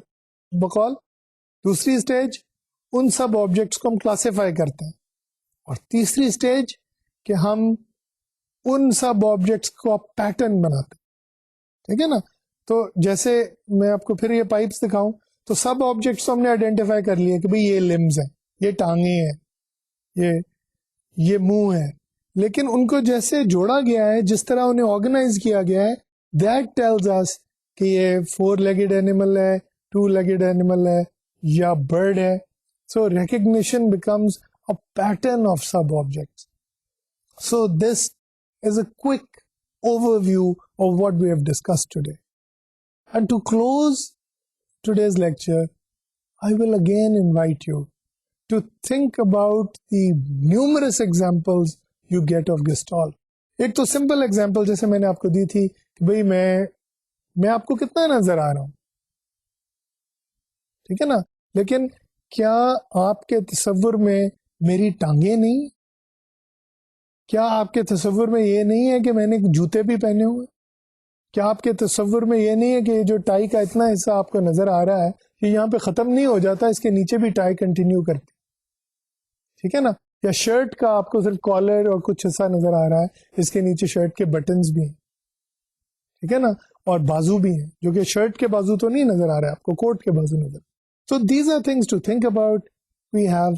بقول. دوسری اسٹیج ان سب آبجیکٹس کو ہم کلاسیفائی کرتے ہیں، اور تیسری اسٹیج کہ ہم ان سب آبجیکٹس کو پیٹرن بناتے ہیں. ٹھیک ہے نا؟ تو جیسے میں آپ کو پھر یہ پائپس دکھاؤں تو سب آبجیکٹس ہم نے آئیڈینٹیفائی کر لیے کہ بھئی یہ لمز ہیں، یہ ٹانگیں ہیں، یہ منہ ہے، لیکن ان کو جیسے جوڑا گیا ہے، جس طرح انہیں آرگنائز کیا گیا ہے، دیٹ ٹیلز اس کہ یہ 4 لیگڈ اینیمل ہے، 2 لیگڈ اینیمل ہے یا برڈ ہے. So recognition becomes a pattern of sub objects. So this is a quick overview of what we have discussed today. And to close today's lecture, I will again invite you to think about the numerous examples you get of Gestalt. ایک تو simple example جیسے میں نے آپ کو دی تھی کہ بھئی میں آپ کو کتنا نظر آ رہا ہوں، ٹھیک ہے نا، لیکن کیا آپ کے تصور میں میری ٹانگیں نہیں؟ کیا آپ کے تصور میں یہ نہیں ہے کہ میں نے جوتے بھی پہنے ہوئے؟ کیا آپ کے تصور میں یہ نہیں ہے کہ جو ٹائی کا اتنا حصہ آپ کو نظر آ رہا ہے کہ یہاں پہ ختم نہیں ہو جاتا، اس کے نیچے بھی ٹائی کنٹینیو کرتی، ٹھیک ہے نا؟ یا شرٹ کا آپ کو صرف کالر اور کچھ حصہ نظر آ رہا ہے، اس کے نیچے شرٹ کے بٹنز بھی ہیں، ٹھیک ہے نا، اور بازو بھی ہیں، جو کہ شرٹ کے بازو تو نہیں نظر آ رہا ہے آپ کو، کوٹ کے بازو نظر. So these are things to think about. We have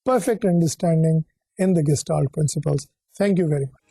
perfect understanding in the Gestalt principles. Thank you very much.